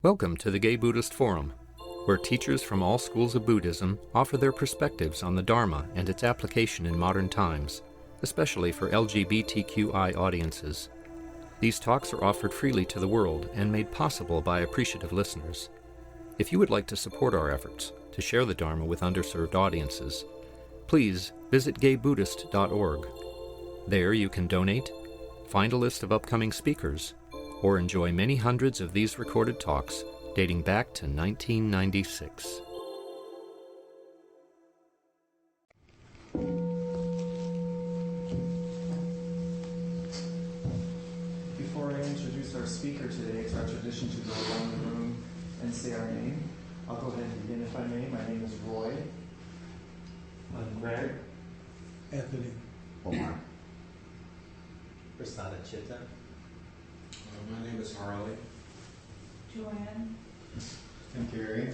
Welcome to the Gay Buddhist Forum, where teachers from all schools of Buddhism offer their perspectives on the Dharma and its application in modern times, especially for LGBTQI audiences. These talks are offered freely to the world and made possible by appreciative listeners. If you would like to support our efforts to share the Dharma with underserved audiences, please visit gaybuddhist.org. There you can donate, find a list of upcoming speakers, or enjoy many hundreds of these recorded talks dating back to 1996. Before I introduce our speaker today, it's our tradition to go around the room and say our name. I'll go ahead and begin if I may. My name is Roy. I'm Greg. Anthony. Omar. Prasada Chitta. My name is Harley. Joanne. I'm Gary.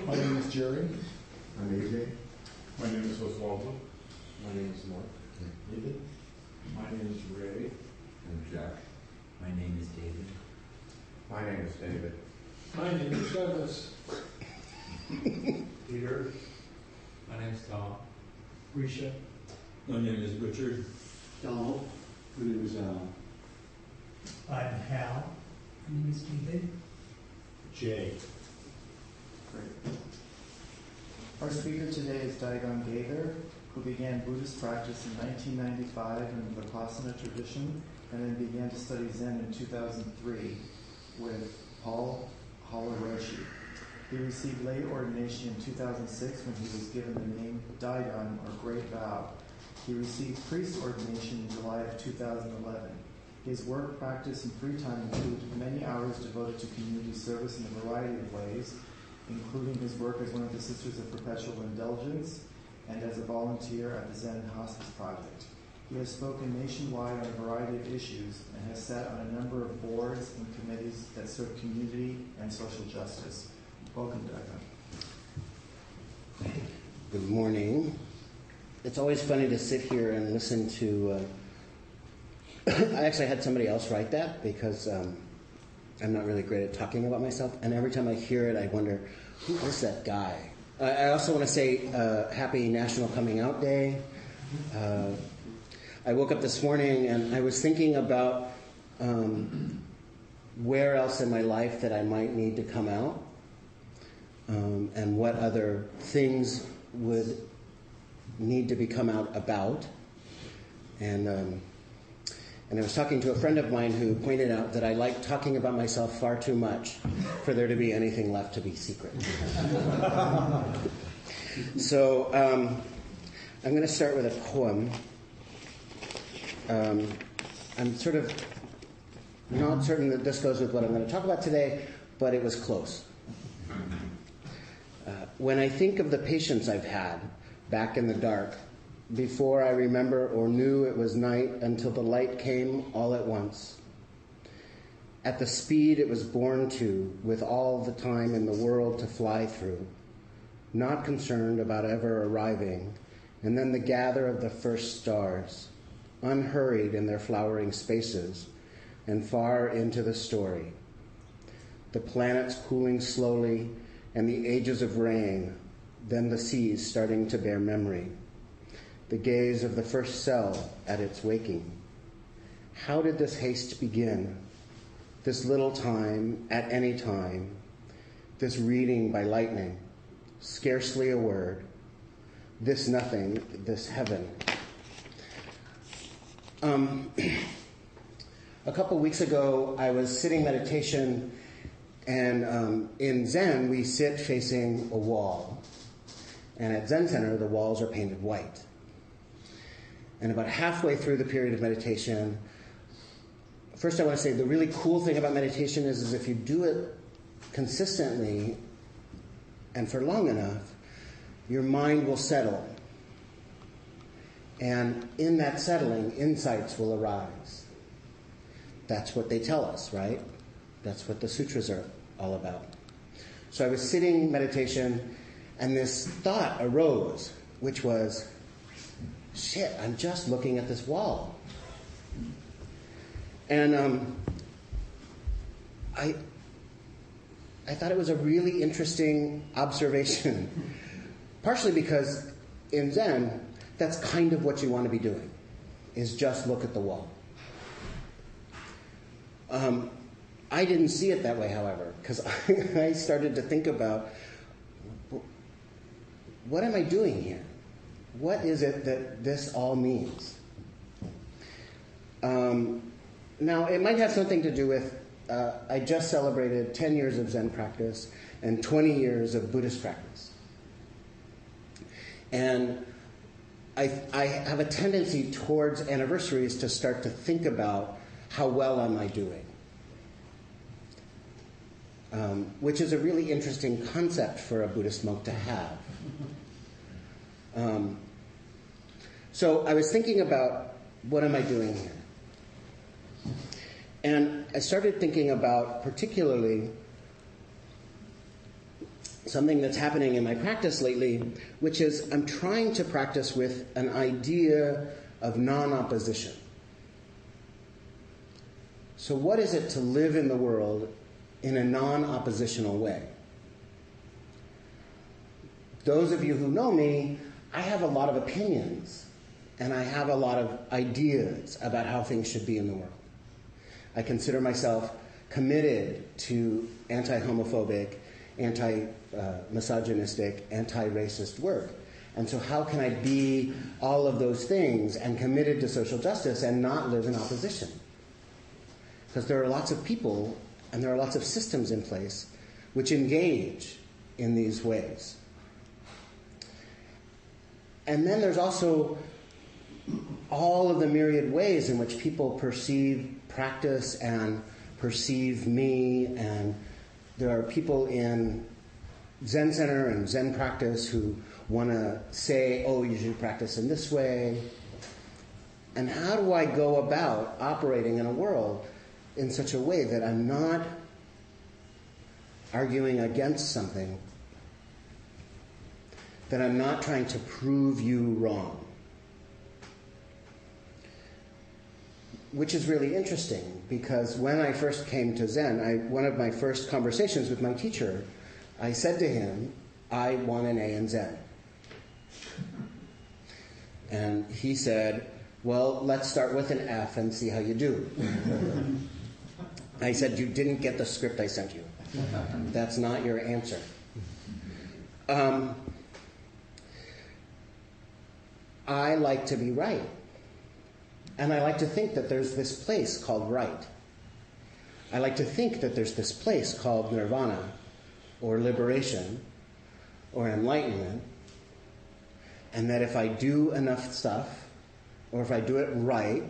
My name is Jerry. I'm AJ. My name is Oswaldo. My name is Mark. David. My name is Ray. I'm Jack. My name is David. My name is David. My name is Douglas. Peter. My name is Tom. Risha. My name is Richard. Donald. My name is Al. I'm Hal. My name is David. Jay. Great. Our speaker today is Daigan Gaither, who began Buddhist practice in 1995 in the Vipassana tradition and then began to study Zen in 2003 with Paul Halaroshi. He received lay ordination in 2006 when he was given the name Daigan, or Great Vow. He received priest ordination in July of 2011. His work, practice, and free time include many hours devoted to community service in a variety of ways, including his work as one of the Sisters of Perpetual Indulgence and as a volunteer at the Zen Hospice Project. He has spoken nationwide on a variety of issues and has sat on a number of boards and committees that serve community and social justice. Welcome, Daigan. Good morning. It's always funny to sit here and listen to... I actually had somebody else write that because I'm not really great at talking about myself. And every time I hear it, I wonder, who is that guy? I also want to say happy National Coming Out Day. I woke up this morning and I was thinking about where else in my life that I might need to come out and what other things would need to be come out about. And I was talking to a friend of mine who pointed out that I like talking about myself far too much for there to be anything left to be secret. So I'm going to start with a poem. I'm sort of not certain that this goes with what I'm going to talk about today, but it was close. When I think of the patience I've had back in the dark, before I remember or knew it was night until the light came all at once. At the speed it was born to, with all the time in the world to fly through, not concerned about ever arriving, and then the gather of the first stars, unhurried in their flowering spaces, and far into the story. The planets cooling slowly, and the ages of rain, then the seas starting to bear memory. The gaze of the first cell at its waking. How did this haste begin? This little time, at any time. This reading by lightning, scarcely a word. This nothing, this heaven. A couple weeks ago, I was sitting meditation, and in Zen, we sit facing a wall. And at Zen Center, the walls are painted white. And about halfway through the period of meditation, first I want to say the really cool thing about meditation is if you do it consistently and for long enough, your mind will settle. And in that settling, insights will arise. That's what they tell us, right? That's what the sutras are all about. So I was sitting meditation, and this thought arose, which was, shit, I'm just looking at this wall. And I thought it was a really interesting observation, partially because in Zen, that's kind of what you want to be doing, is just look at the wall. I didn't see it that way, however, because I started to think about, what am I doing here? What is it that this all means? Now, it might have something to do with, I just celebrated 10 years of Zen practice and 20 years of Buddhist practice. And I have a tendency towards anniversaries to start to think about how well am I doing, which is a really interesting concept for a Buddhist monk to have. So I was thinking about, what am I doing here? And I started thinking about particularly something that's happening in my practice lately, which is I'm trying to practice with an idea of non-opposition. So what is it to live in the world in a non-oppositional way? Those of you who know me, I have a lot of opinions, and I have a lot of ideas about how things should be in the world. I consider myself committed to anti-homophobic, anti-misogynistic, anti-racist work. And so how can I be all of those things and committed to social justice and not live in opposition? Because there are lots of people and there are lots of systems in place which engage in these ways. And then there's also all of the myriad ways in which people perceive practice and perceive me, and there are people in Zen Center and Zen practice who want to say, oh, you should practice in this way. And how do I go about operating in a world in such a way that I'm not arguing against something, that I'm not trying to prove you wrong? Which is really interesting, because when I first came to Zen, one of my first conversations with my teacher, I said to him, I want an A in Zen. And he said, well, let's start with an F and see how you do. I said, you didn't get the script I sent you. That's not your answer. I like to be right. And I like to think that there's this place called right. I like to think that there's this place called nirvana, or liberation, or enlightenment, and that if I do enough stuff, or if I do it right,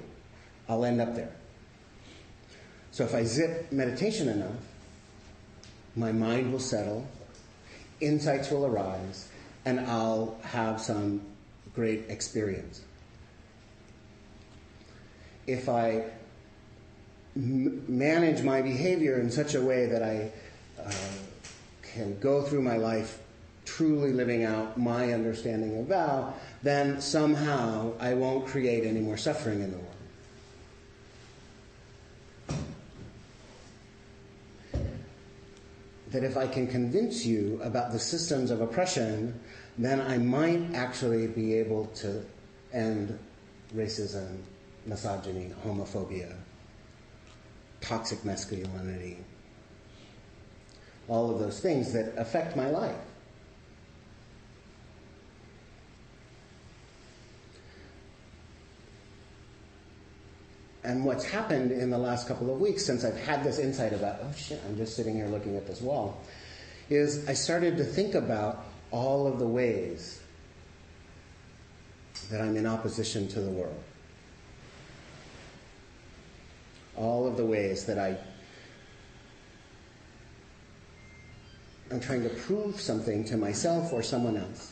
I'll end up there. So if I zip meditation enough, my mind will settle, insights will arise, and I'll have some great experience. If I manage my behavior in such a way that I can go through my life truly living out my understanding of Tao, then somehow I won't create any more suffering in the world. That if I can convince you about the systems of oppression, then I might actually be able to end racism, misogyny, homophobia, toxic masculinity, all of those things that affect my life. And what's happened in the last couple of weeks since I've had this insight about, oh shit, I'm just sitting here looking at this wall, is I started to think about all of the ways that I'm in opposition to the world. All of the ways that I'm trying to prove something to myself or someone else.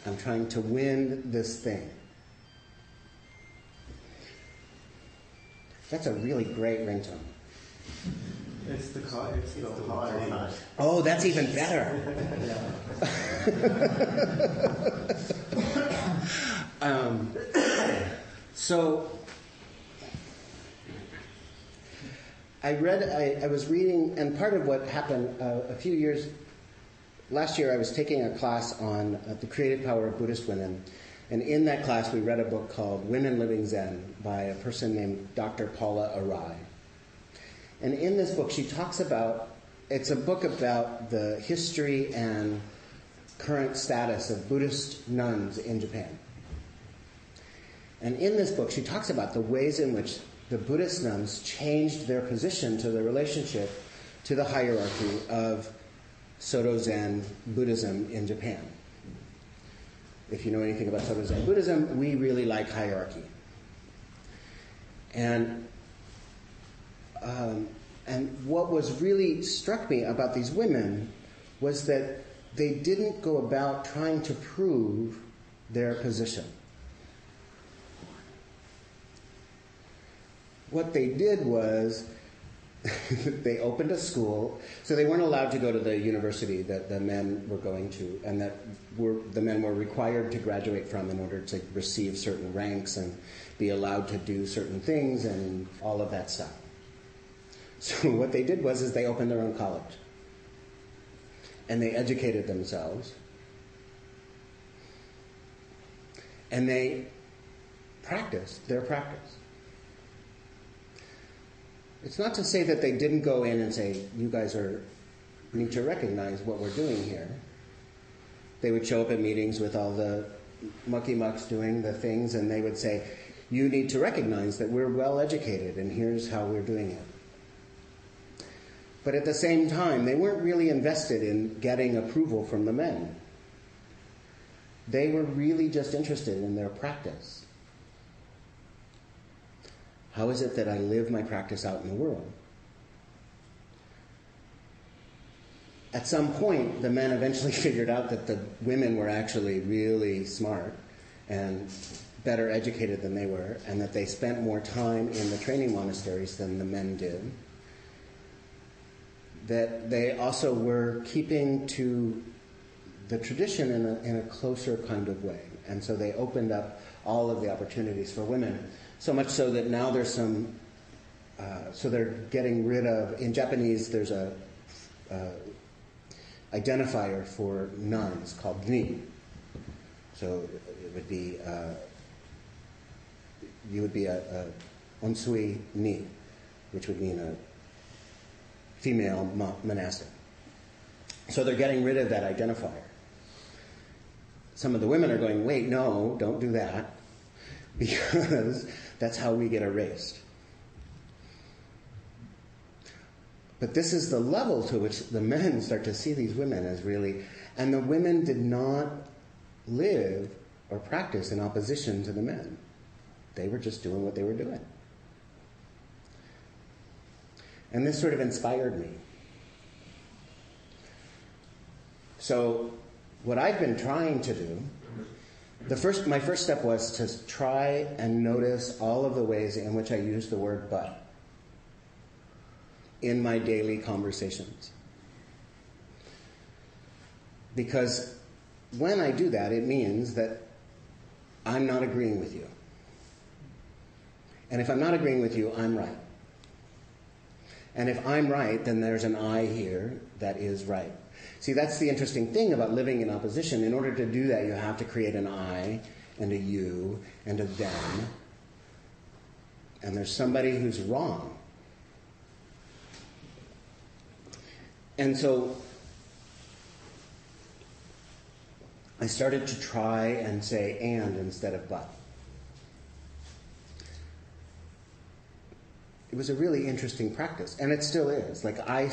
I'm trying to win this thing. That's a really great ringtone. It's the high. Oh, that's even better. So I was reading, and part of what happened last year I was taking a class on the creative power of Buddhist women, and in that class we read a book called Women Living Zen by a person named Dr. Paula Arai. And in this book she talks about, it's a book about the history and current status of Buddhist nuns in Japan. And in this book she talks about the ways in which the Buddhist nuns changed their position to the relationship to the hierarchy of Soto Zen Buddhism in Japan. If you know anything about Soto Zen Buddhism, we really like hierarchy. And what was really struck me about these women was that they didn't go about trying to prove their position. What they did was they opened a school, so they weren't allowed to go to the university that the men were going to, and that the men were required to graduate from in order to receive certain ranks and be allowed to do certain things and all of that stuff. So what they did was they opened their own college, and they educated themselves, and they practiced their practice. It's not to say that they didn't go in and say, you guys need to recognize what we're doing here. They would show up at meetings with all the mucky-mucks doing the things, and they would say, you need to recognize that we're well educated, and here's how we're doing it. But at the same time, they weren't really invested in getting approval from the men. They were really just interested in their practice. How is it that I live my practice out in the world? At some point, the men eventually figured out that the women were actually really smart and better educated than they were, and that they spent more time in the training monasteries than the men did. That they also were keeping to the tradition in a closer kind of way. And so they opened up all of the opportunities for women. So much so that now there's so they're getting rid of, in Japanese there's a identifier for nuns called ni. So it would be, you would be a onsui ni, which would mean a female monastic. So they're getting rid of that identifier. Some of the women are going, wait, no, don't do that, because that's how we get erased. But this is the level to which the men start to see these women as really, and the women did not live or practice in opposition to the men. They were just doing what they were doing. And this sort of inspired me. So what I've been trying to do, my first step was to try and notice all of the ways in which I use the word but in my daily conversations. Because when I do that, it means that I'm not agreeing with you. And if I'm not agreeing with you, I'm right. And if I'm right, then there's an I here that is right. See, that's the interesting thing about living in opposition. In order to do that, you have to create an I and a you and a them. And there's somebody who's wrong. And so I started to try and say and instead of but. It was a really interesting practice, and it still is. Like, I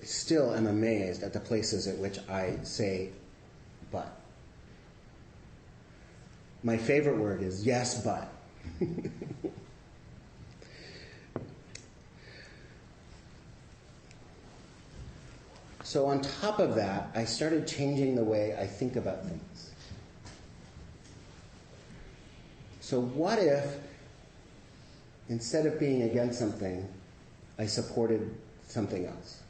still am amazed at the places at which I say but. My favorite word is yes, but. So on top of that, I started changing the way I think about things. So what if, instead of being against something, I supported something else?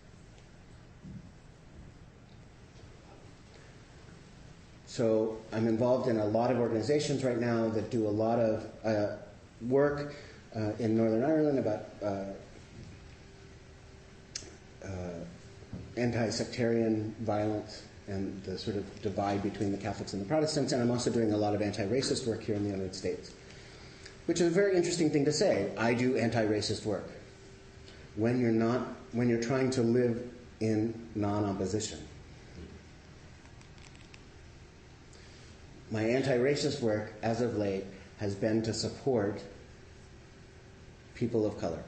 So I'm involved in a lot of organizations right now that do a lot of work in Northern Ireland about anti-sectarian violence and the sort of divide between the Catholics and the Protestants, and I'm also doing a lot of anti-racist work here in the United States, which is a very interesting thing to say. I do anti-racist work when you're trying to live in non-opposition. My anti-racist work, as of late, has been to support people of color,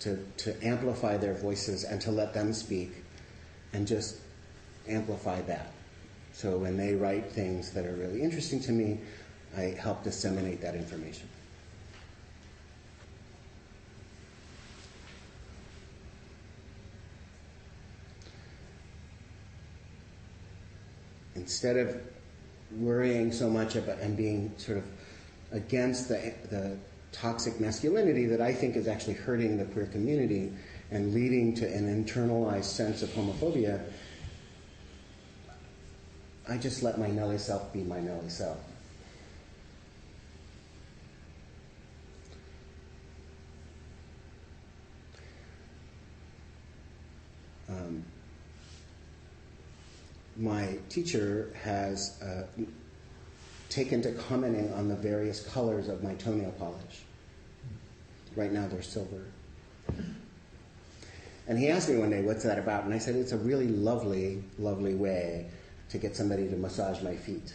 to amplify their voices and to let them speak and just amplify that. So when they write things that are really interesting to me, I help disseminate that information. Instead of worrying so much about and being sort of against the toxic masculinity that I think is actually hurting the queer community and leading to an internalized sense of homophobia, I just let my Nelly self be my Nelly self. My teacher has taken to commenting on the various colors of my toenail polish. Right now they're silver. And he asked me one day, what's that about? And I said, it's a really lovely, lovely way to get somebody to massage my feet.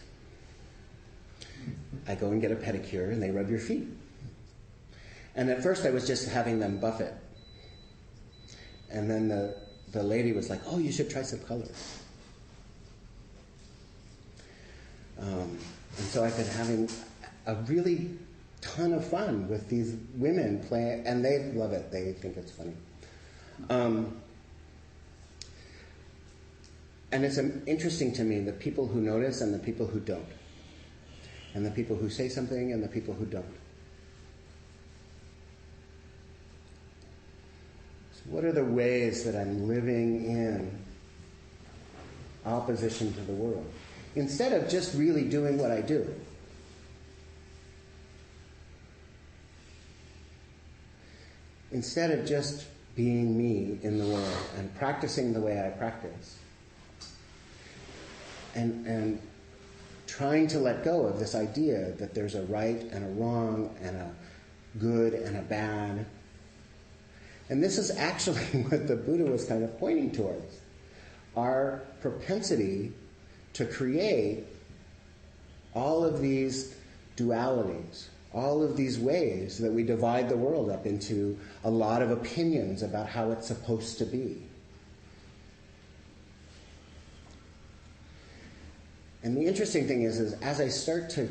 I go and get a pedicure and they rub your feet. And at first I was just having them buff it. And then the lady was like, oh, you should try some colors. And so I've been having a really ton of fun with these women playing, and they love it. They think it's funny. And it's interesting to me, the people who notice and the people who don't. And the people who say something and the people who don't. So what are the ways that I'm living in opposition to the world? Instead of just really doing what I do. Instead of just being me in the world and practicing the way I practice. And trying to let go of this idea that there's a right and a wrong and a good and a bad. And this is actually what the Buddha was kind of pointing towards. Our propensity to create all of these dualities, all of these ways that we divide the world up into a lot of opinions about how it's supposed to be. And the interesting thing is as I start to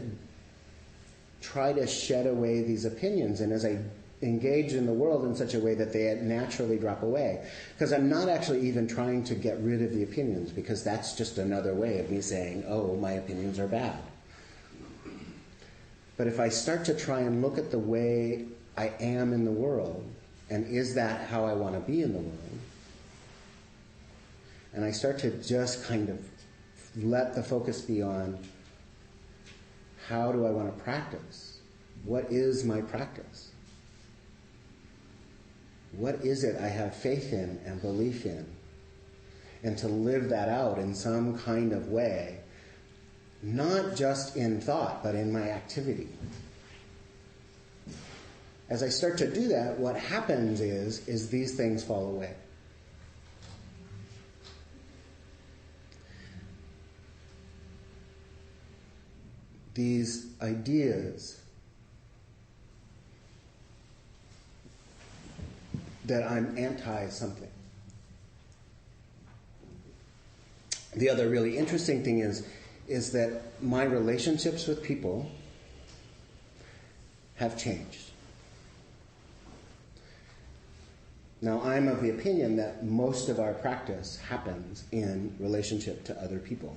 try to shed away these opinions and as I engage in the world in such a way that they naturally drop away. Because I'm not actually even trying to get rid of the opinions, because that's just another way of me saying, oh, my opinions are bad. But if I start to try and look at the way I am in the world, and is that how I want to be in the world, and I start to just kind of let the focus be on how do I want to practice? What is my practice? What is it I have faith in and belief in? And to live that out in some kind of way, not just in thought, but in my activity. As I start to do that, what happens is these things fall away. These ideas that I'm anti-something. The other really interesting thing is that my relationships with people have changed. Now, I'm of the opinion that most of our practice happens in relationship to other people.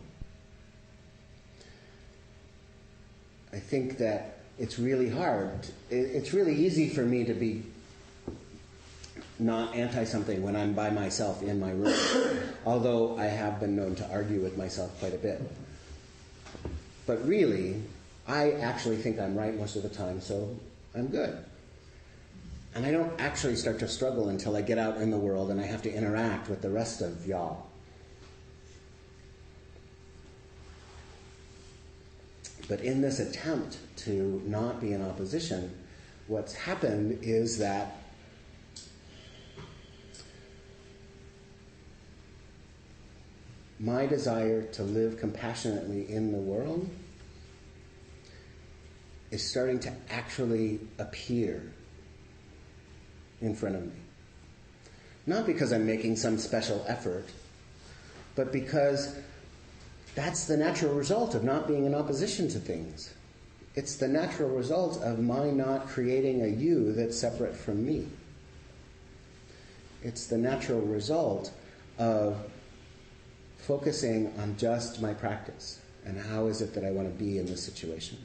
I think that it's really hard. It's really easy for me to be not anti-something when I'm by myself in my room, although I have been known to argue with myself quite a bit. But really, I actually think I'm right most of the time, so I'm good. And I don't actually start to struggle until I get out in the world and I have to interact with the rest of y'all. But in this attempt to not be in opposition, what's happened is that my desire to live compassionately in the world is starting to actually appear in front of me. Not because I'm making some special effort, but because that's the natural result of not being in opposition to things. It's the natural result of my not creating a you that's separate from me. It's the natural result of focusing on just my practice and how is it that I want to be in this situation.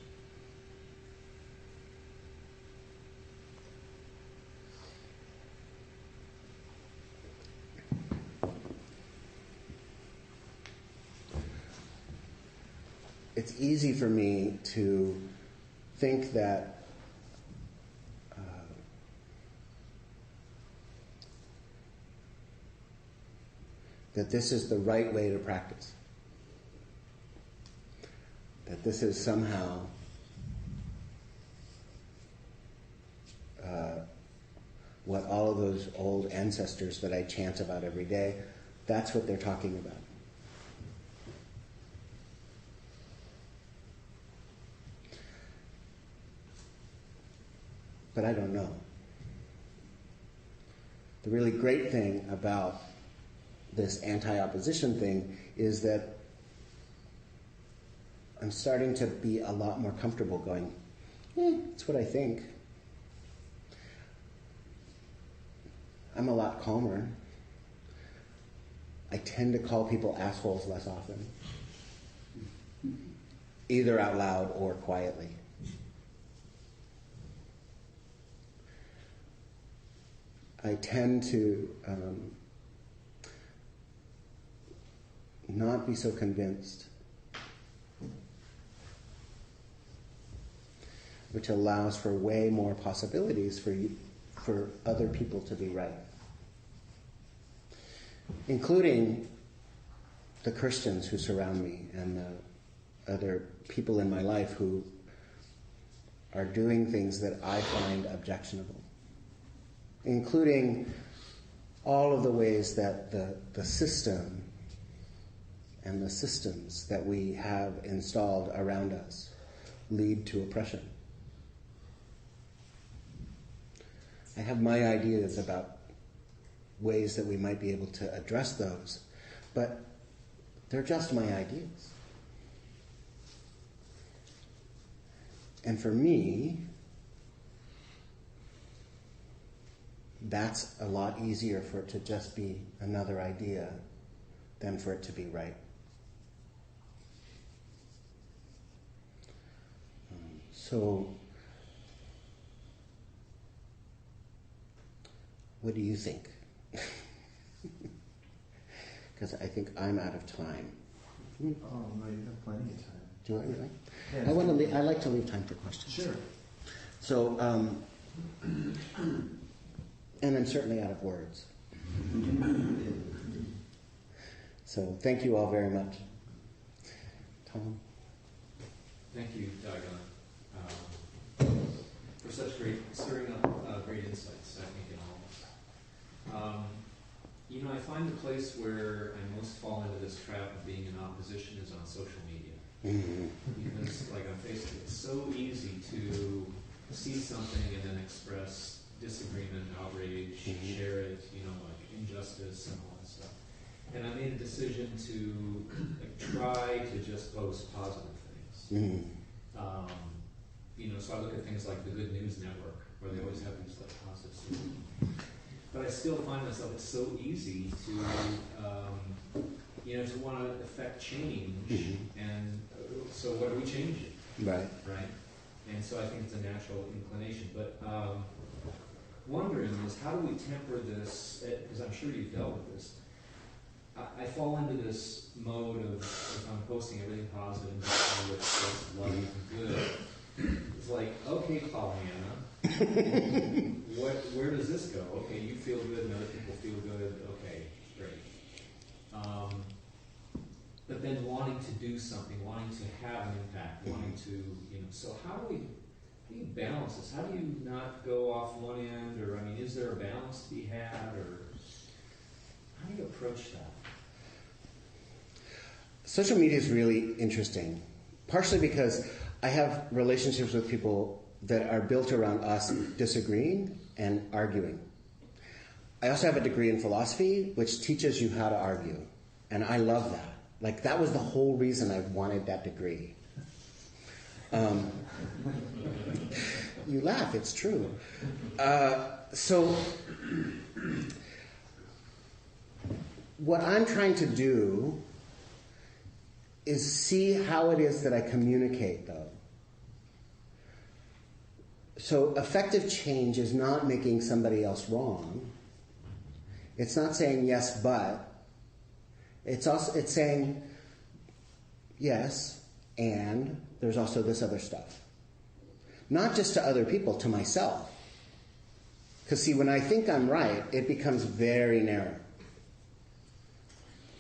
It's easy for me to think that that this is the right way to practice. That this is somehow what all of those old ancestors that I chant about every day, that's what they're talking about. But I don't know. The really great thing about this anti-opposition thing is that I'm starting to be a lot more comfortable going, that's what I think. I'm a lot calmer. I tend to call people assholes less often, either out loud or quietly. I tend to not be so convinced, which allows for way more possibilities for other people to be right, including the Christians who surround me and the other people in my life who are doing things that I find objectionable, including all of the ways that the system and the systems that we have installed around us lead to oppression. I have my ideas about ways that we might be able to address those, but they're just my ideas. And for me, that's a lot easier for it to just be another idea than for it to be right. So, what do you think? Because I think I'm out of time. Oh, no, you have plenty of time. Do you want anything? Yeah, I like to leave time for questions. Sure. So, and I'm certainly out of words. So, thank you all very much. Tom? Thank you, Daigan, for such stirring up great insights, I think, in all of us. I find the place where I most fall into this trap of being in opposition is on social media. Mm-hmm. Because, like on Facebook, it's so easy to see something and then express disagreement, outrage, share it, like injustice and all that stuff. And I made a decision to try to just post positive things. So I look at things like the Good News Network, where they always have these like positive stuff. But I still find myself, it's so easy to want to affect change. And so what do we change it? Right. Right? And so I think it's a natural inclination. But wondering is, how do we temper this? Because I'm sure you've dealt with this. I fall into this mode of, if I'm posting everything positive and what's lovely and good, it's like, okay, Pollyanna, Where does this go? Okay, you feel good and other people feel good. Okay, great. But then wanting to do something, wanting to have an impact, wanting to, so how do you balance this? How do you not go off one end? Or, is there a balance to be had? Or how do you approach that? Social media is really interesting, partially because I have relationships with people that are built around us disagreeing and arguing. I also have a degree in philosophy, which teaches you how to argue, and I love that. Like, that was the whole reason I wanted that degree. You laugh, it's true. So what I'm trying to do is see how it is that I communicate, though. So effective change is not making somebody else wrong. It's not saying yes, but. It's saying yes, and there's also this other stuff. Not just to other people, to myself. Because see, when I think I'm right, it becomes very narrow.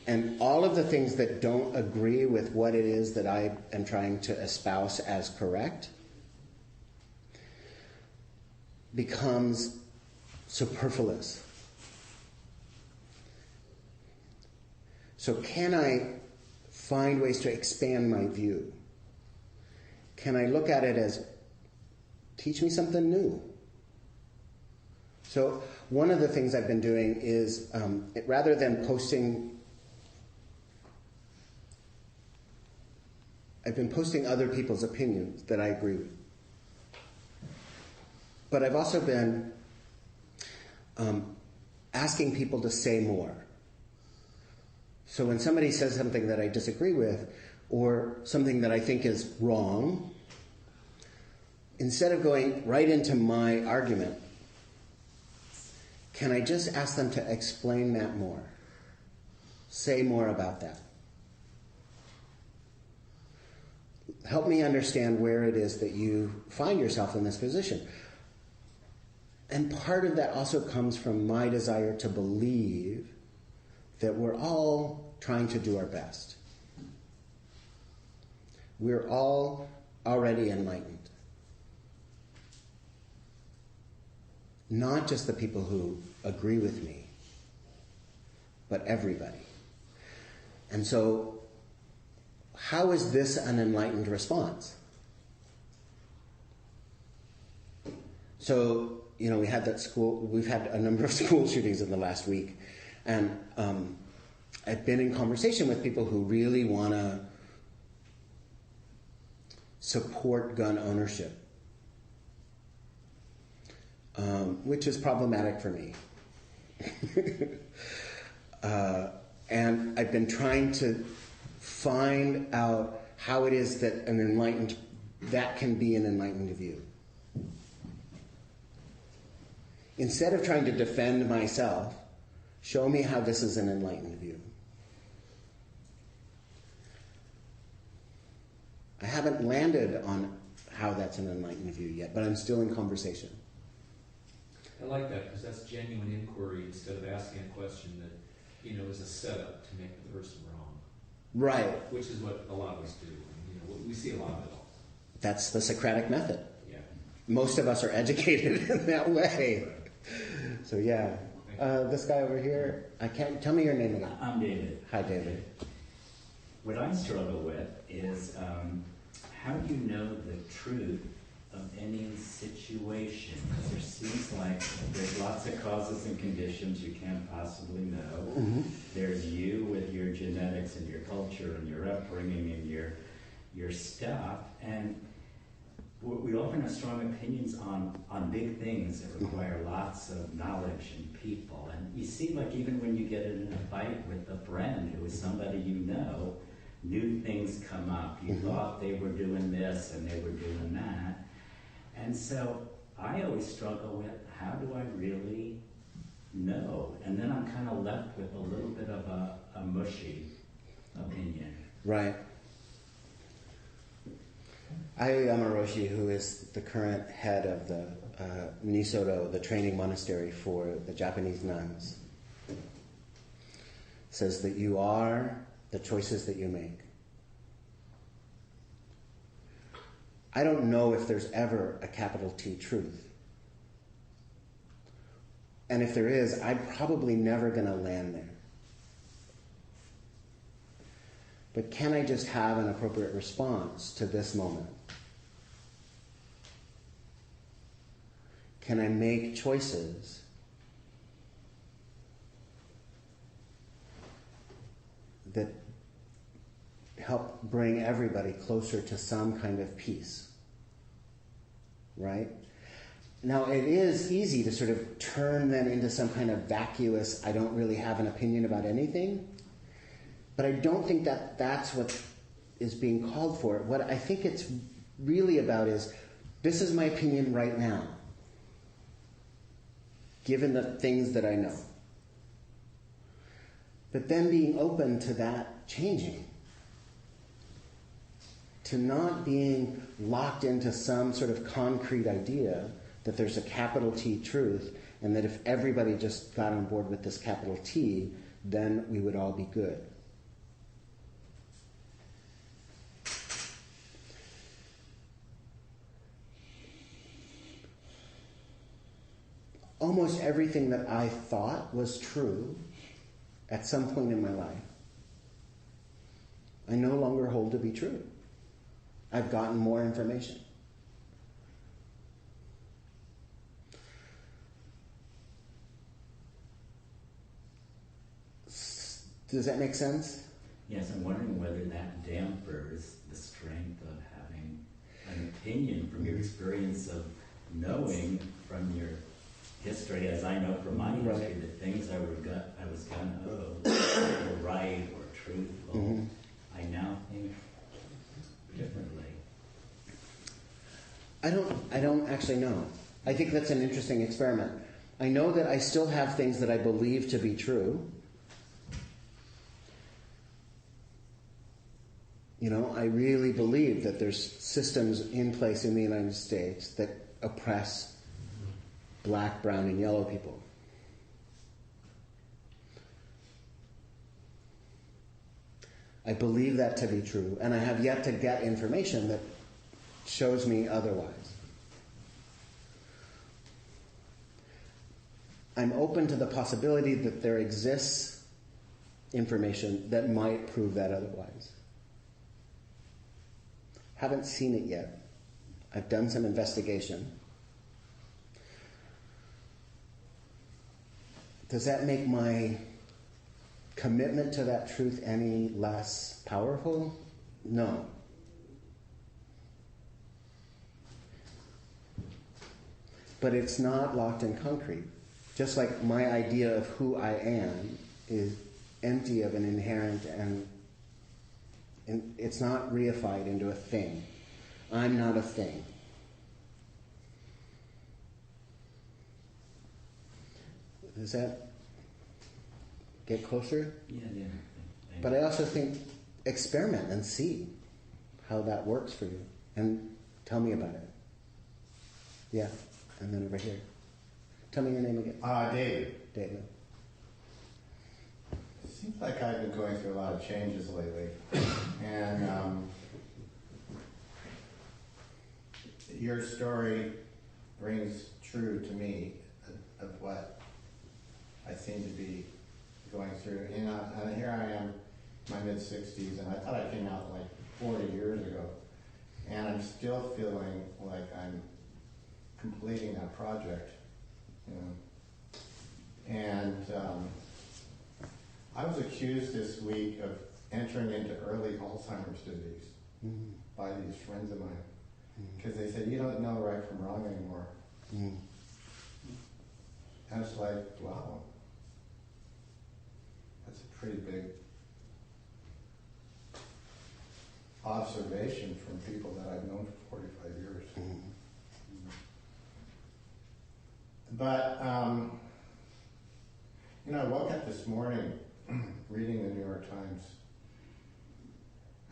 And all of the things that don't agree with what it is that I am trying to espouse as correct becomes superfluous. So can I find ways to expand my view? Can I look at it as, teach me something new? So one of the things I've been doing is, rather than posting, I've been posting other people's opinions that I agree with. But I've also been asking people to say more. So when somebody says something that I disagree with, or something that I think is wrong, instead of going right into my argument, can I just ask them to explain that more? Say more about that. Help me understand where it is that you find yourself in this position. And part of that also comes from my desire to believe that we're all trying to do our best. We're all already enlightened. Not just the people who agree with me, but everybody. And so, how is this an enlightened response? So, we had we've had a number of school shootings in the last week. And I've been in conversation with people who really want to support gun ownership, which is problematic for me. And I've been trying to find out how it is that that can be an enlightened view. Instead of trying to defend myself, show me how this is an enlightened view. I haven't landed on how that's an enlightened view yet, but I'm still in conversation. I like that, because that's genuine inquiry instead of asking a question that, is a setup to make the person wrong. Right. Which is what a lot of us do. We see a lot of it all. That's the Socratic method. Yeah. Most of us are educated in that way. So yeah. This guy over here, tell me your name again. I'm David. Hi, David. What I struggle with is how do you know the truth of any situation? Because there seems like there's lots of causes and conditions you can't possibly know. Mm-hmm. There's you with your genetics and your culture and your upbringing and your stuff. And we often have strong opinions on big things that require lots of knowledge and people. And you see, like, even when you get in a fight with a friend who is somebody new things come up. You thought they were doing this and they were doing that. And so I always struggle with, how do I really know? And then I'm kind of left with a little bit of a mushy opinion. Right. Ayo Yamaroshi, who is the current head of the Nisodo, the training monastery for the Japanese nuns, says that you are the choices that you make. I don't know if there's ever a capital T truth. And if there is, I'm probably never going to land there. But can I just have an appropriate response to this moment? Can I make choices that help bring everybody closer to some kind of peace? Right? Now, it is easy to sort of turn them into some kind of vacuous, I don't really have an opinion about anything. But I don't think that that's what is being called for. What I think it's really about is, this is my opinion right now, given the things that I know. But then being open to that changing. To not being locked into some sort of concrete idea that there's a capital T truth, and that if everybody just got on board with this capital T, then we would all be good. Almost everything that I thought was true at some point in my life, I no longer hold to be true. I've gotten more information. Does that make sense? Yes, I'm wondering whether that dampers the strength of having an opinion from your experience of knowing from your history, as I know from my history, that things I was gonna were right or truthful. Mm-hmm. I now think differently. I don't actually know. I think that's an interesting experiment. I know that I still have things that I believe to be true. You know, I really believe that there's systems in place in the United States that oppress black, brown, and yellow people. I believe that to be true, and I have yet to get information that shows me otherwise. I'm open to the possibility that there exists information that might prove that otherwise. Haven't seen it yet. I've done some investigation. Does that make my commitment to that truth any less powerful? No. But it's not locked in concrete. Just like my idea of who I am is empty of an inherent and it's not reified into a thing. I'm not a thing. Does that get closer? Yeah. But I also think experiment and see how that works for you. And tell me about it. Yeah, and then over here. Tell me your name again. David. David. It seems like I've been going through a lot of changes lately. And your story rings true to me of what I seem to be going through. You know, and here I am, my mid-60s, and I thought I came out like 40 years ago. And I'm still feeling like I'm completing that project, you know. And I was accused this week of entering into early Alzheimer's disease by these friends of mine. Because they said, you don't know right from wrong anymore. And I was like, wow. That's a pretty big observation from people that I've known for 45 years. But, you know, I woke up this morning reading the New York Times.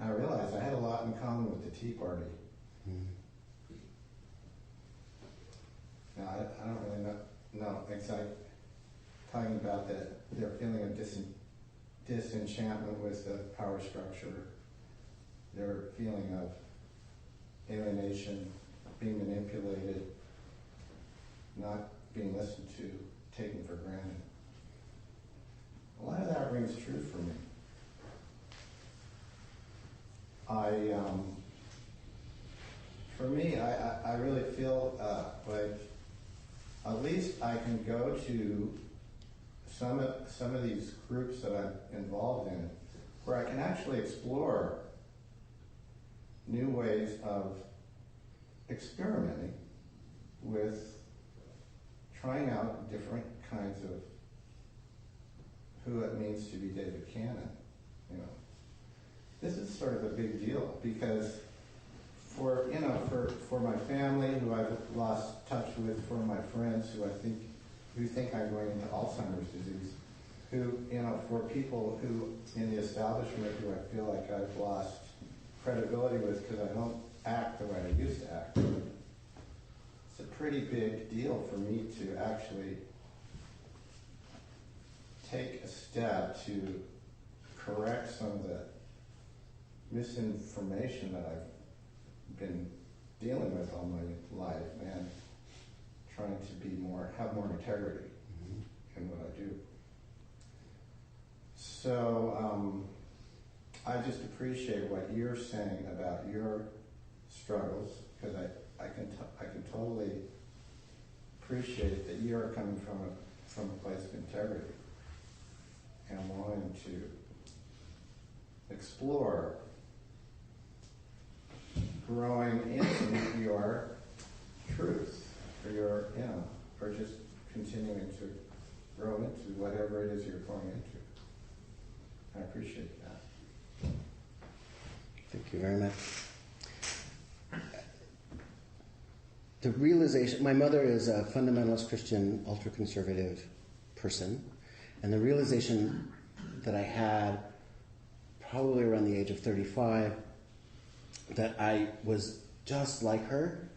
I realized I had a lot in common with the Tea Party. Now, I don't really know exactly, talking about that, their feeling of disenchantment with the power structure, their feeling of alienation, being manipulated, not being listened to, taken for granted. A lot of that rings true for me. For me, I really feel like at least I can go to some of these groups that I'm involved in where I can actually explore new ways of experimenting with trying out different kinds of who it means to be David Cannon. You know, this is sort of a big deal because for my family who I've lost touch with, for my friends who think I'm going into Alzheimer's disease, for people who in the establishment who I feel like I've lost credibility with because I don't act the way I used to act. It's a pretty big deal for me to actually take a step to correct some of the misinformation that I've been dealing with all my life and trying to have more integrity in what I do. So I just appreciate what you're saying about your struggles because I can totally appreciate that you're coming from a place of integrity and wanting to explore growing into your truth, or just continuing to grow into whatever it is you're going into. I appreciate that. Thank you very much. The realization, my mother is a fundamentalist Christian, ultra-conservative person, and the realization that I had probably around the age of 35 that I was just like her.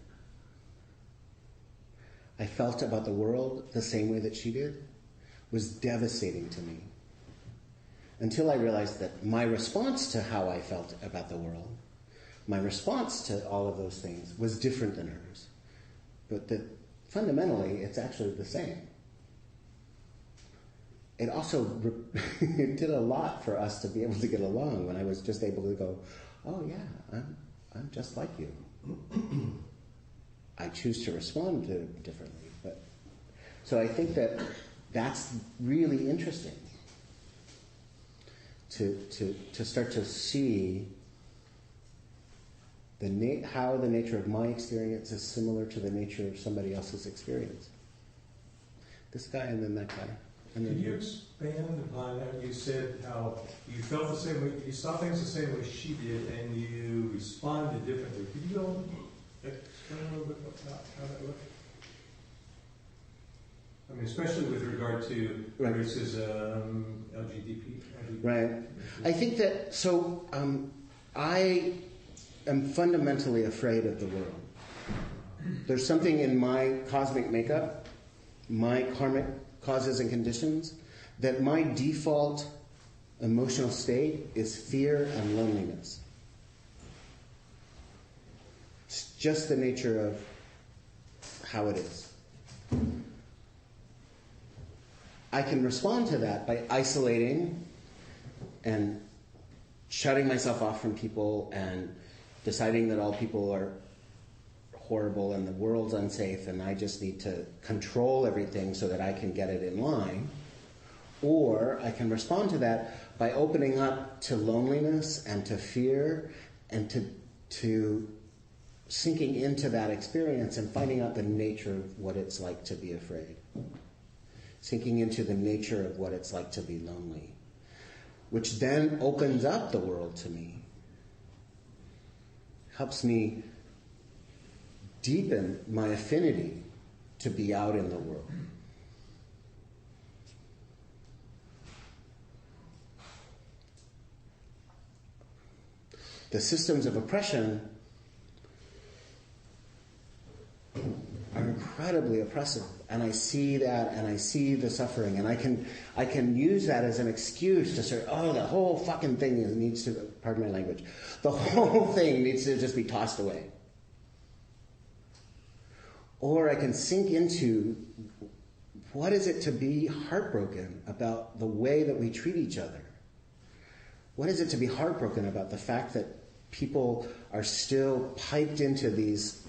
I felt about the world the same way that she did, was devastating to me. Until I realized that my response to how I felt about the world, my response to all of those things was different than hers. But that fundamentally, it's actually the same. It also it did a lot for us to be able to get along when I was just able to go, oh yeah, I'm just like you. I choose to respond to it differently. So I think that that's really interesting to start to see how the nature of my experience is similar to the nature of somebody else's experience. This guy and then that guy. And then Can you expand upon that? You said how you felt the same way, you saw things the same way she did, and you responded differently. Could you go explain a little bit about how that looked? I mean, especially with regard to racism, LGBT. Right. I think that, I am fundamentally afraid of the world. There's something in my cosmic makeup, my karmic causes and conditions, that my default emotional state is fear and loneliness. It's just the nature of how it is. I can respond to that by isolating and shutting myself off from people and deciding that all people are horrible and the world's unsafe and I just need to control everything so that I can get it in line. Or I can respond to that by opening up to loneliness and to fear and to sinking into that experience and finding out the nature of what it's like to be afraid. Sinking into the nature of what it's like to be lonely, which then opens up the world to me, helps me deepen my affinity to be out in the world. The systems of oppression incredibly oppressive. And I see that, and I see the suffering, and I can use that as an excuse to say, the whole fucking thing needs to, pardon my language, the whole thing needs to just be tossed away. Or I can sink into, what is it to be heartbroken about the way that we treat each other? What is it to be heartbroken about the fact that people are still piped into these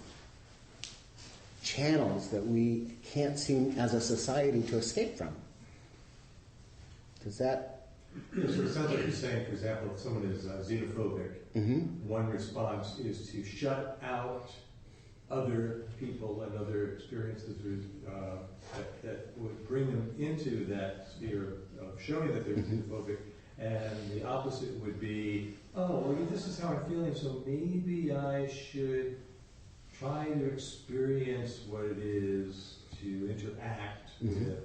channels that we can't seem as a society to escape from? Does that... So it sounds like you're saying, for example, if someone is xenophobic, one response is to shut out other people and other experiences that would bring them into that sphere of showing that they're xenophobic, and the opposite would be, this is how I'm feeling, so maybe I should try to experience what it is to interact with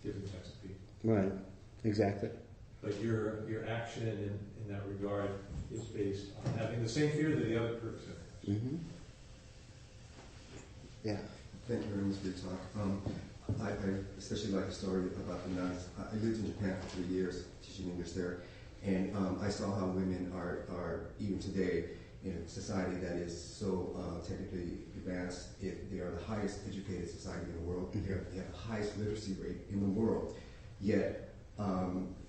different types of people. Right, exactly. But your action in that regard is based on having the same fear that the other person has. Yeah. Thank you very much for your talk. I especially like the story about the nuns. I lived in Japan for 3 years teaching English there, and I saw how women are even today in a society that is so technically advanced. They are the highest educated society in the world. They have the highest literacy rate in the world. Yet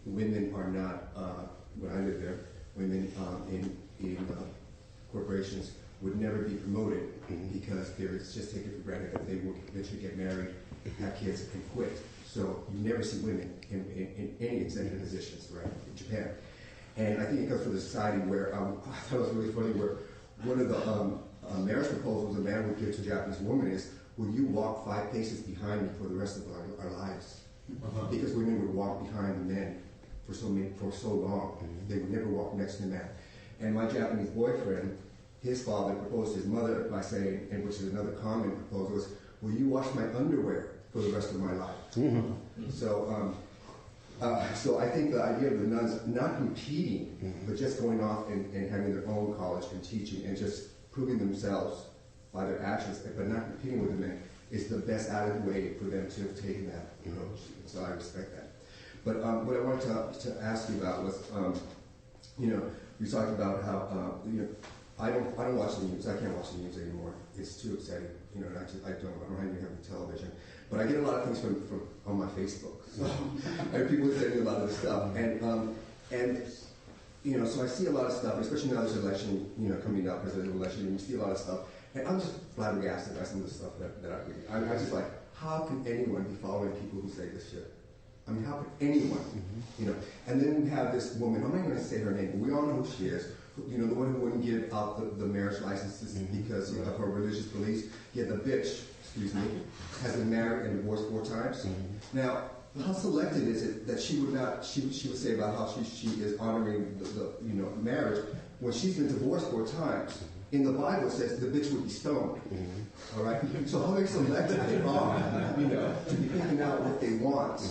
women are not, when I lived there, women in corporations would never be promoted because it's just taken for granted that they will eventually get married, have kids, and quit. So you never see women in any executive positions, right, in Japan. And I think it comes from the society where, I thought it was really funny, where one of the marriage proposals a man would give to a Japanese woman is, will you walk 5 paces behind me for the rest of our lives? Because women would walk behind the men for so long. They would never walk next to the man. And my Japanese boyfriend, his father proposed to his mother by saying, and which is another common proposal, was, will you wash my underwear for the rest of my life? So I think the idea of the nuns not competing, but just going off and having their own college and teaching and just proving themselves by their actions, but not competing with the men, is the best added way for them to have taken that approach. So I respect that. But what I wanted to ask you about was, you talked about how, I don't watch the news. I can't watch the news anymore. It's too upsetting. I don't even have a television. But I get a lot of things from on my Facebook. So and people are saying a lot of this stuff. And so I see a lot of stuff, especially now there's an election, coming up, presidential election, and you see a lot of stuff. And I'm just flabbergasted by some of the stuff that I read. I'm just like, how can anyone be following people who say this shit? I mean, how could anyone? And then we have this woman, I'm not going to say her name, but we all know who she is. The one who wouldn't give out the marriage licenses because of her religious beliefs. Yet the bitch, has been married and divorced 4 times. Now, how selective is it that she would not? She would say about how she is honoring the marriage when she's been divorced 4 times. In the Bible, it says the bitch would be stoned. All right. So how very selective they are, to be picking out what they want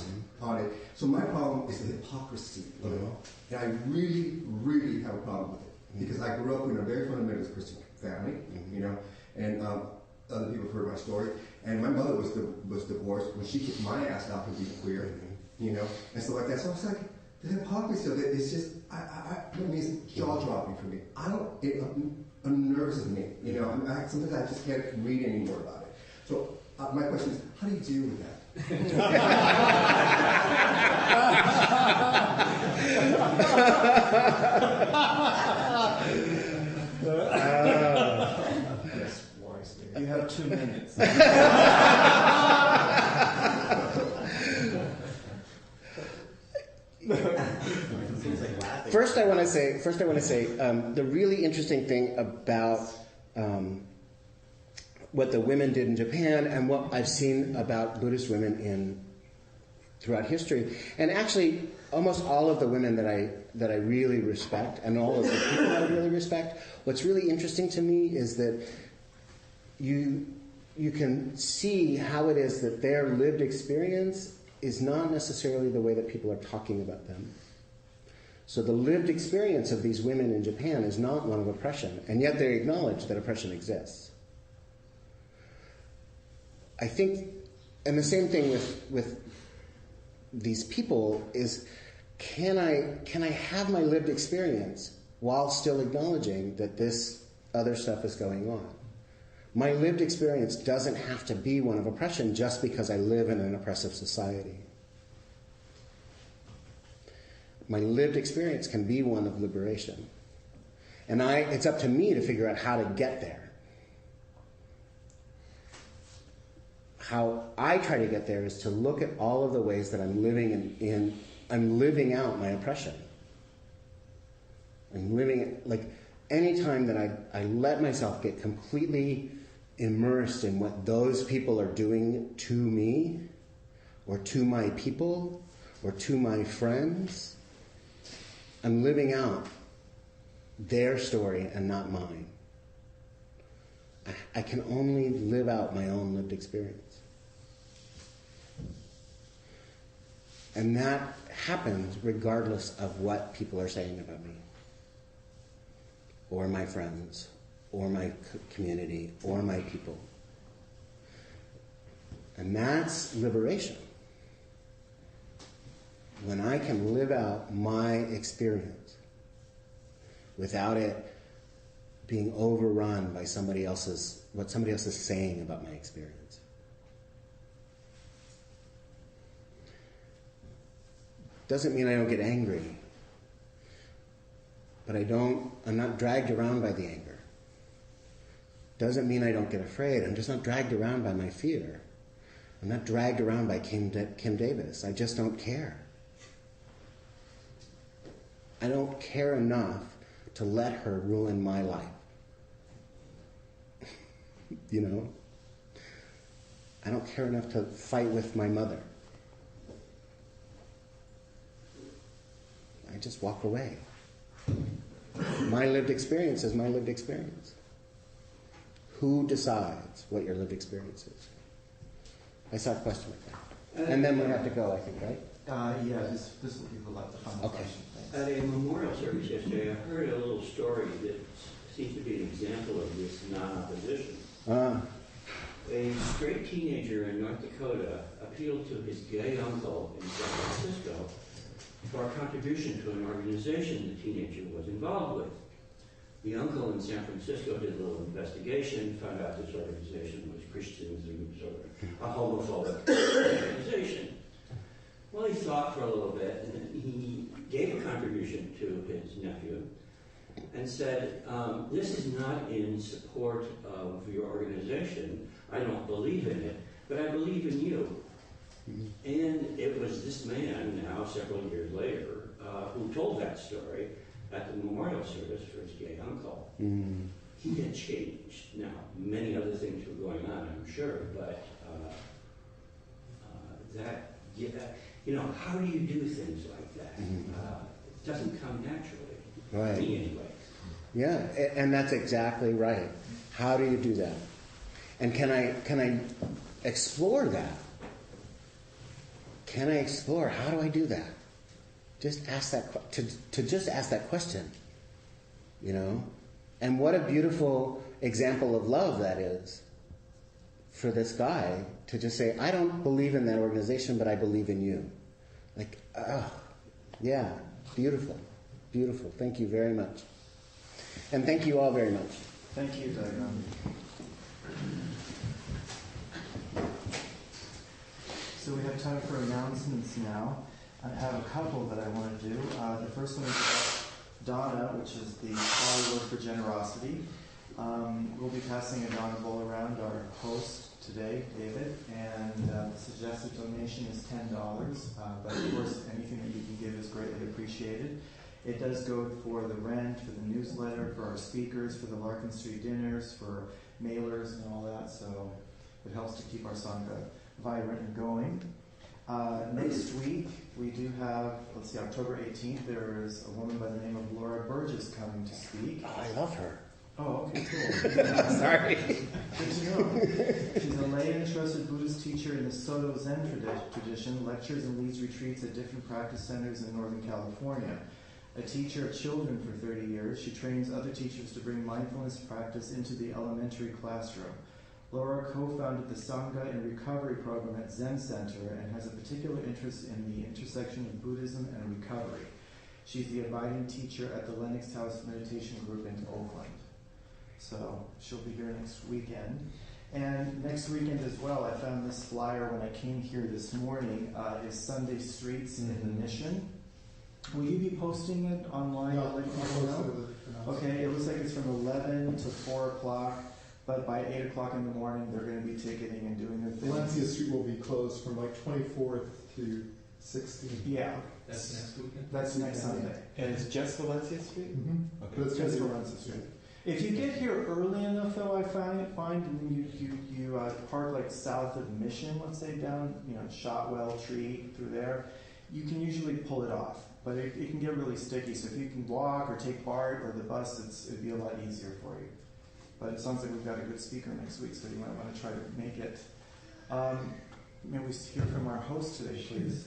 on it. So my problem is the hypocrisy, and I really, really have a problem with it. Because I grew up in a very fundamentalist Christian family, and other people have heard my story. And my mother was divorced when she kicked my ass out for being queer, and stuff like that. So I was like, the hypocrisy of it is just, it's jaw-dropping for me. It unnerves me, sometimes I just can't read anymore about it. So my question is, how do you deal with that? Yes, wisely. You have 2 minutes. First, I want to say, the really interesting thing about what the women did in Japan and what I've seen about Buddhist women throughout history, and actually almost all of the women that I really respect, and all of the people I really respect. What's really interesting to me is that you can see how it is that their lived experience is not necessarily the way that people are talking about them. So the lived experience of these women in Japan is not one of oppression, and yet they acknowledge that oppression exists. I think And the same thing with these people is, can I have my lived experience while still acknowledging that this other stuff is going on? My lived experience doesn't have to be one of oppression just because I live in an oppressive society. My lived experience can be one of liberation. And it's up to me to figure out how to get there. How I try to get there is to look at all of the ways that I'm living out my oppression. I'm living, like, anytime that I let myself get completely immersed in what those people are doing to me, or to my people, or to my friends, I'm living out their story and not mine. I can only live out my own lived experience. And that happens regardless of what people are saying about me, or my friends, or my community, or my people. And that's liberation. When I can live out my experience without it being overrun by what somebody else is saying about my experience. Doesn't mean I don't get angry, but I'm not dragged around by the anger. Doesn't mean I don't get afraid. I'm just not dragged around by my fear. I'm not dragged around by Kim Davis. I just don't care. I don't care enough to let her ruin my life. You know? I don't care enough to fight with my mother. I just walk away. My lived experience is my lived experience. Who decides what your lived experience is? I saw a question like that. And then we have to go, I think, right? Yeah, this will be the final question. At a memorial service yesterday, I heard a little story that seems to be an example of this non-opposition. A straight teenager in North Dakota appealed to his gay uncle in San Francisco for a contribution to an organization the teenager was involved with. The uncle in San Francisco did a little investigation, found out this organization was Christianism, sort of a homophobic organization. Well, he thought for a little bit, and then he gave a contribution to his nephew and said, this is not in support of your organization. I don't believe in it, but I believe in you. And it was this man, now several years later, who told that story at the memorial service for his gay uncle. He had changed. Now, many other things were going on, I'm sure, but how do you do things like that? It doesn't come naturally. Right. To me, anyway. Yeah, and that's exactly right. How do you do that? And can I explore that? Can I explore? How do I do that? Just ask that to just ask that question. You know, and what a beautiful example of love that is for this guy to just say, I don't believe in that organization, but I believe in you. Like, yeah, beautiful, beautiful. Thank you very much. And thank you all very much. Thank you, Daigan. So we have time for announcements now. I have a couple that I want to do. The first one is Donna, which is the Hollywood for Generosity. We'll be passing a Donna bowl around, our host today, David, and the suggested donation is $10, but of course anything that you can give is greatly appreciated. It does go for the rent, for the newsletter, for our speakers, for the Larkin Street dinners, for mailers and all that, so it helps to keep our Sangha vibrant and going. Next week, we do have, October 18th, there is a woman by the name of Laura Burgess coming to speak. Oh, I love her. Oh, okay, cool. Sorry. Good to know. She's a lay and trusted Buddhist teacher in the Soto Zen tradition, lectures and leads retreats at different practice centers in Northern California. A teacher of children for 30 years, she trains other teachers to bring mindfulness practice into the elementary classroom. Laura co-founded the Sangha and Recovery Program at Zen Center and has a particular interest in the intersection of Buddhism and recovery. She's the abiding teacher at the Lennox House Meditation Group in Oakland. So she'll be here next weekend. And next weekend as well, I found this flyer when I came here this morning, is Sunday Streets in the Mission. Will you be posting it online? No, I'll let people know? Okay, it looks like it's from 11 to 4 o'clock, but by 8 o'clock in the morning, they're going to be ticketing and doing their thing. Valencia Street will be closed from like 24th to 16th. Yeah. That's next weekend? That's next Sunday. And it's just Valencia Street? Mm-hmm. Okay. But it's Just just Valencia Street. If you get here early enough, though, I find and you park like south of Mission, let's say down, Shotwell Tree through there, you can usually pull it off. But it can get really sticky. So if you can walk or take BART or the bus, it'd be a lot easier for you. But it sounds like we've got a good speaker next week, so you might want to try to make it. May we hear from our host today, please?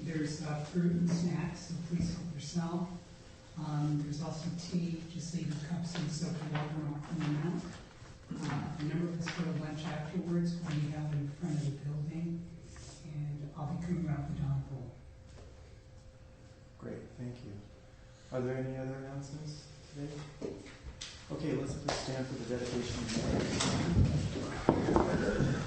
There's fruit and snacks, so please help yourself. There's also tea, just leave your cups and soak the water off from your mouth. A number of us go to lunch afterwards when we have in front of the building, and I'll be coming around the Dawn Bowl. Great, thank you. Are there any other announcements today? Okay, let's stand for the dedication of prayer.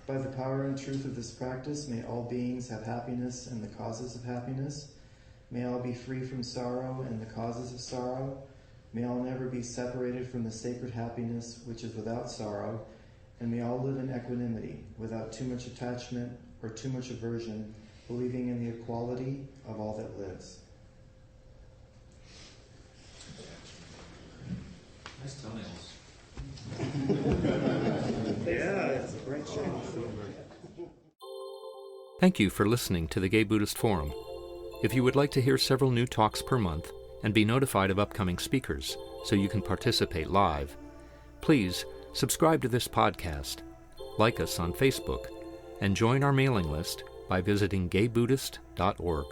By the power and truth of this practice, may all beings have happiness and the causes of happiness. May all be free from sorrow and the causes of sorrow. May all never be separated from the sacred happiness which is without sorrow. And may all live in equanimity, without too much attachment or too much aversion, believing in the equality of all that lives. Nice toenails. Yeah, it's a bright shiny silver. Thank you for listening to the Gay Buddhist Forum. If you would like to hear several new talks per month and be notified of upcoming speakers so you can participate live, please subscribe to this podcast, like us on Facebook, and join our mailing list by visiting gaybuddhist.org.